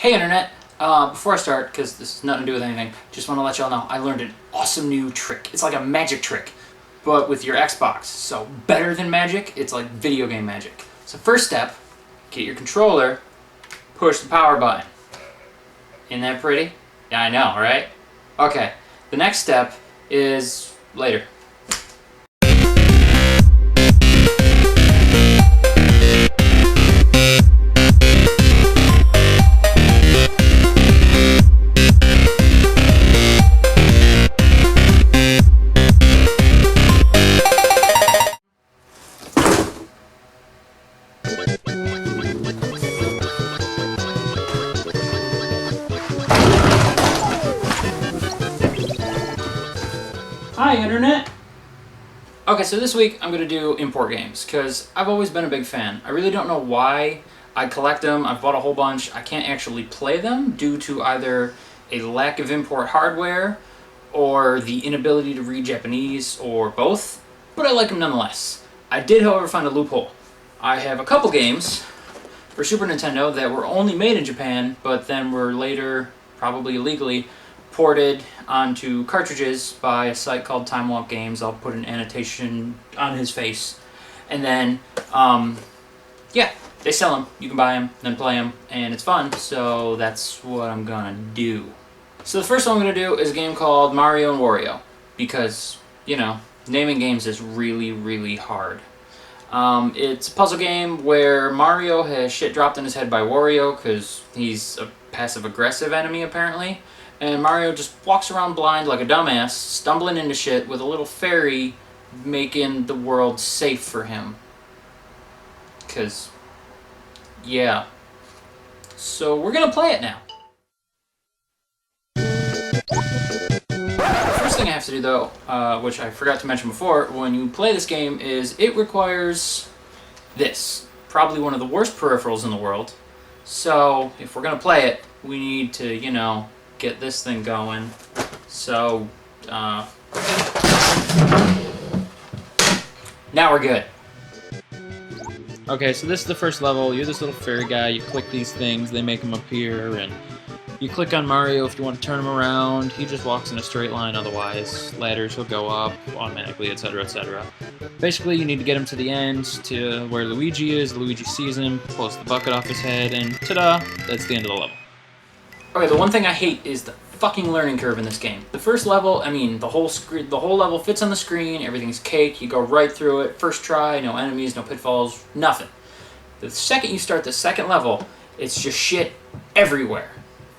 Hey Internet! Before I start, because this has nothing to do with anything, just want to let y'all know I learned an awesome new trick. It's like a magic trick, but with your Xbox. So better than magic, it's like video game magic. So first step, get your controller, push the power button. Isn't that pretty? Yeah, I know, right? Okay, the next step is later. Hi Internet! Okay, so this week I'm going to do import games, because I've always been a big fan. I really don't know why. I collect them, I've bought a whole bunch. I can't actually play them due to either a lack of import hardware or the inability to read Japanese, or both, but I like them nonetheless. I did, however, find a loophole. I have a couple games for Super Nintendo that were only made in Japan, but then were later, probably illegally, ported onto cartridges by a site called Time Warp Games. I'll put an annotation on his face. And then, yeah, they sell them. You can buy them, then play them, and it's fun, so that's what I'm gonna do. So the first one I'm gonna do is a game called Mario and Wario, because, you know, naming games is really, really hard. It's a puzzle game where Mario has shit dropped in his head by Wario, because he's a passive-aggressive enemy, apparently. And Mario just walks around blind like a dumbass, stumbling into shit with a little fairy making the world safe for him. 'Cause, yeah. So we're gonna play it now. The first thing I have to do though, which I forgot to mention before, when you play this game is it requires this. Probably one of the worst peripherals in the world. So if we're gonna play it, we need to, you know, get this thing going. So, now we're good. Okay, so this is the first level. You're this little fairy guy. You click these things, they make them appear, and you click on Mario if you want to turn him around. He just walks in a straight line otherwise. Ladders will go up automatically, etc., etc. Basically, you need to get him to the end, to where Luigi is. Luigi sees him, pulls the bucket off his head, and ta-da! That's the end of the level. Okay, the one thing I hate is the fucking learning curve in this game. The first level, I mean, the whole level fits on the screen, everything's cake, you go right through it, first try, no enemies, no pitfalls, nothing. The second you start the second level, it's just shit everywhere.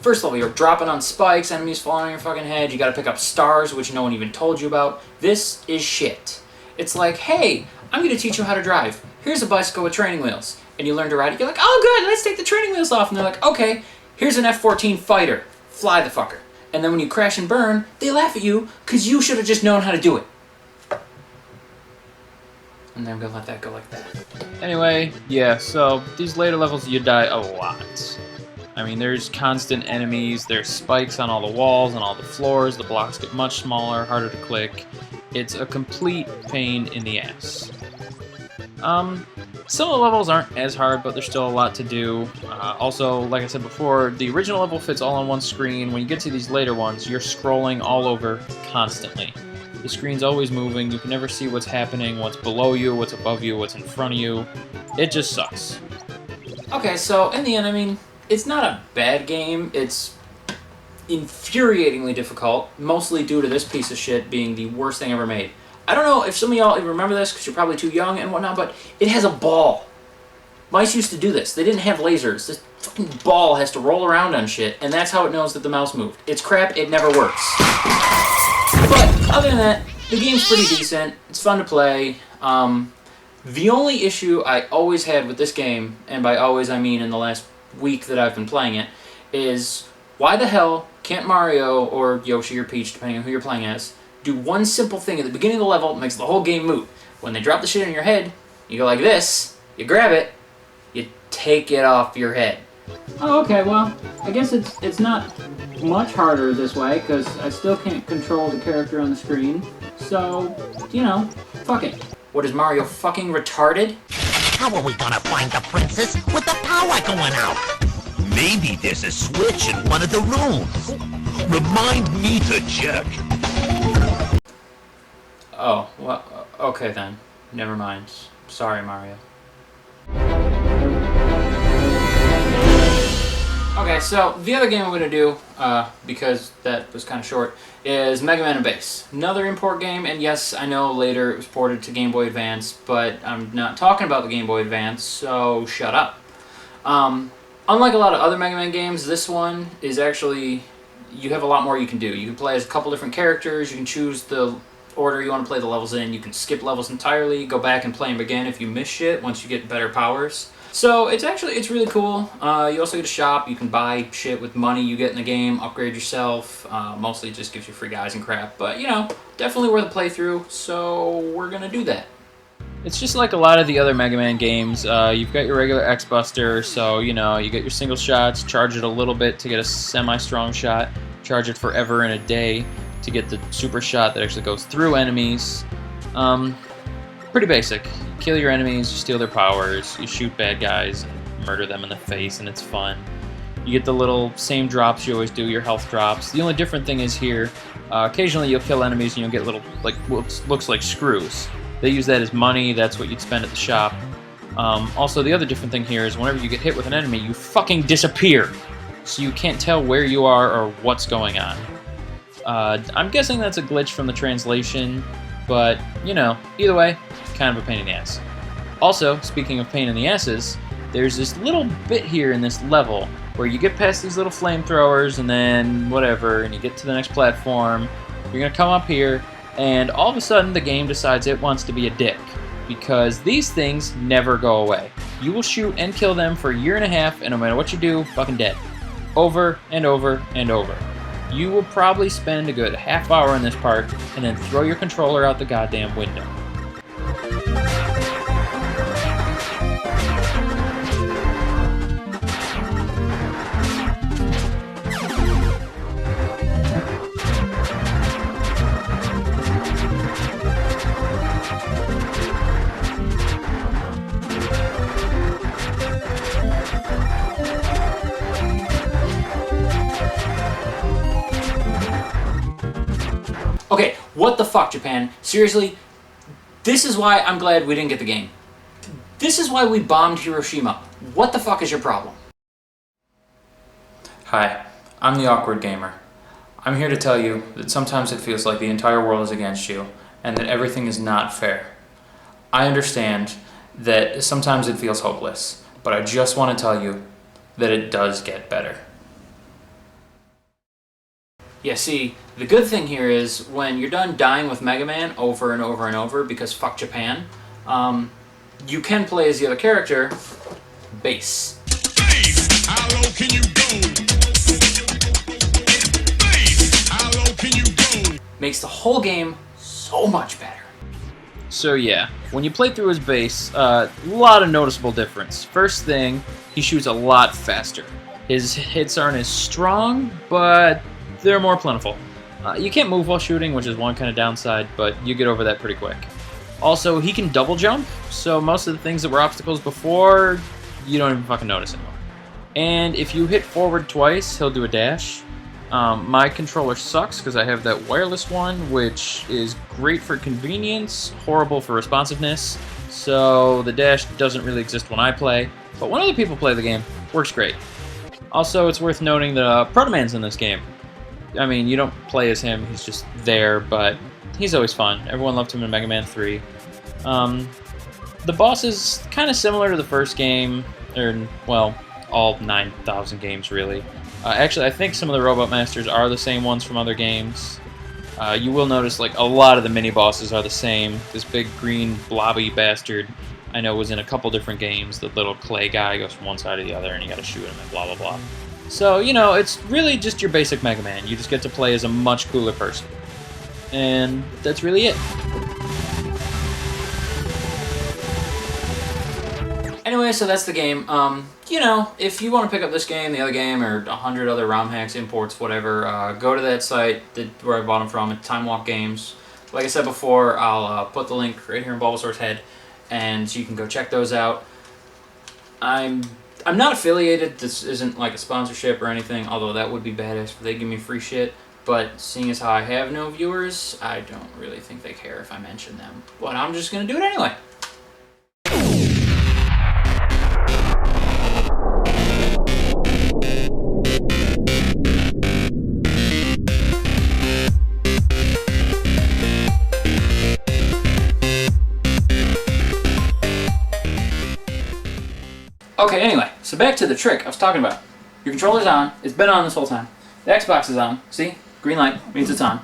First level, you're dropping on spikes, enemies falling on your fucking head, you gotta pick up stars, which no one even told you about. This is shit. It's like, hey, I'm gonna teach you how to drive. Here's a bicycle with training wheels. And you learn to ride it, you're like, oh good, let's take the training wheels off. And they're like, okay, here's an F-14 fighter. Fly the fucker. And then when you crash and burn, they laugh at you because you should have just known how to do it. And then I'm gonna let that go like that. Anyway, yeah, so these later levels you die a lot. I mean, there's constant enemies, there's spikes on all the walls, on all the floors, the blocks get much smaller, harder to click. It's a complete pain in the ass. Some of the levels aren't as hard, but there's still a lot to do. Also, like I said before, the original level fits all on one screen. When you get to these later ones, you're scrolling all over constantly. The screen's always moving, you can never see what's happening, what's below you, what's above you, what's in front of you. It just sucks. Okay, so in the end, I mean, it's not a bad game. It's infuriatingly difficult, mostly due to this piece of shit being the worst thing ever made. I don't know if some of y'all even remember this because you're probably too young and whatnot, but it has a ball. Mice used to do this. They didn't have lasers. This fucking ball has to roll around on shit, and that's how it knows that the mouse moved. It's crap. It never works. But other than that, the game's pretty decent. It's fun to play. The only issue I always had with this game, and by always I mean in the last week that I've been playing it, is why the hell can't Mario, or Yoshi or Peach, depending on who you're playing as, do one simple thing at the beginning of the level that makes the whole game move. When they drop the shit on your head, you go like this, you grab it, you take it off your head. Oh, okay, well, I guess it's not much harder this way, because I still can't control the character on the screen. So, you know, fuck it. What, is Mario fucking retarded? How are we gonna find the princess with the power going out? Maybe there's a switch in one of the rooms. Remind me to check. Oh, well, okay then. Never mind. Sorry, Mario. Okay, so the other game I'm going to do, because that was kind of short, is Mega Man and Bass. Another import game, and yes, I know later it was ported to Game Boy Advance, but I'm not talking about the Game Boy Advance, so shut up. Unlike a lot of other Mega Man games, this one is actually, you have a lot more you can do. You can play as a couple different characters, you can choose the order you want to play the levels in, you can skip levels entirely, go back and play them again if you miss shit once you get better powers. So it's really cool. You also get a shop, you can buy shit with money you get in the game, upgrade yourself, mostly it just gives you free guys and crap, but you know, definitely worth a playthrough, so we're gonna do that. It's just like a lot of the other Mega Man games. You've got your regular X-Buster, so you know, you get your single shots, charge it a little bit to get a semi-strong shot, charge it forever in a day to get the super shot that actually goes through enemies. Pretty basic. You kill your enemies, you steal their powers, you shoot bad guys and murder them in the face, and it's fun. You get the little same drops you always do, your health drops. The only different thing is here, occasionally you'll kill enemies and you'll get little, like, what looks like screws. They use that as money, that's what you'd spend at the shop. Also, the other different thing here is whenever you get hit with an enemy, you fucking disappear. So you can't tell where you are or what's going on. I'm guessing that's a glitch from the translation, but, you know, either way, kind of a pain in the ass. Also, speaking of pain in the asses, there's this little bit here in this level where you get past these little flamethrowers and then whatever, and you get to the next platform. You're going to come up here, and all of a sudden the game decides it wants to be a dick, because these things never go away. You will shoot and kill them for a year and a half, and no matter what you do, fucking dead. Over and over and over. You will probably spend a good half hour in this part, and then throw your controller out the goddamn window. Okay, what the fuck, Japan? Seriously, this is why I'm glad we didn't get the game. This is why we bombed Hiroshima. What the fuck is your problem? Hi, I'm the Awkward Gamer. I'm here to tell you that sometimes it feels like the entire world is against you, and that everything is not fair. I understand that sometimes it feels hopeless, but I just want to tell you that it does get better. Yeah, see, the good thing here is when you're done dying with Mega Man over and over and over because fuck Japan, you can play as the other character, Bass. Bass, how low can you go? Bass, how low can you go? Makes the whole game so much better. So yeah, when you play through his Bass, a lot of noticeable difference. First thing, he shoots a lot faster. His hits aren't as strong, but they're more plentiful. You can't move while shooting, which is one kind of downside, but you get over that pretty quick. Also, he can double jump, so most of the things that were obstacles before, you don't even fucking notice anymore. And if you hit forward twice, he'll do a dash. My controller sucks because I have that wireless one, which is great for convenience, horrible for responsiveness, so the dash doesn't really exist when I play, but when other people play the game, works great. Also, it's worth noting that Proto Man's in this game. I mean, you don't play as him, he's just there, but he's always fun. Everyone loved him in Mega Man 3. The boss is kind of similar to the first game, or, well, all 9,000 games, really. Actually, I think some of the Robot Masters are the same ones from other games. You will notice, like, a lot of the mini-bosses are the same. This big green blobby bastard, I know, was in a couple different games. The little clay guy goes from one side to the other, and you gotta shoot him and blah, blah, blah. So, you know, it's really just your basic Mega Man. You just get to play as a much cooler person. And that's really it. Anyway, so that's the game. You know, if you want to pick up this game, the other game, or 100 other ROM hacks, imports, whatever, go to that site where I bought them from, at Time Walk Games. Like I said before, I'll put the link right here in Bulbasaur's head, and you can go check those out. I'm not affiliated. This isn't like a sponsorship or anything, although that would be badass if they give me free shit. But seeing as how I have no viewers, I don't really think they care if I mention them. But I'm just going to do it anyway. Okay, anyway, so back to the trick I was talking about. Your controller's on. It's been on this whole time. The Xbox is on. See? Green light means it's on.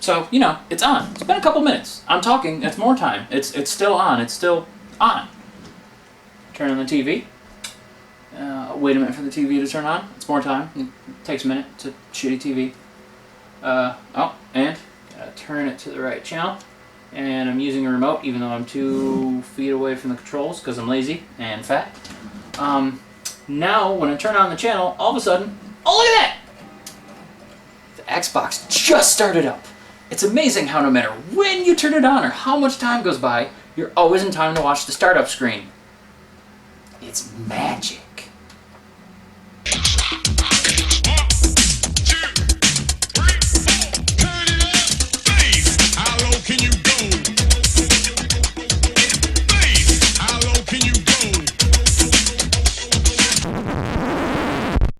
So, you know, it's on. It's been a couple minutes. I'm talking. It's more time. It's still on. It's still on. Turn on the TV. Wait a minute for the TV to turn on. It's more time. It takes a minute. It's a shitty TV. And gotta turn it to the right channel. And I'm using a remote, even though I'm 2 feet away from the controls, because I'm lazy and fat. Now, when I turn on the channel, all of a sudden, oh, look at that! The Xbox just started up. It's amazing how no matter when you turn it on or how much time goes by, you're always in time to watch the startup screen. It's magic.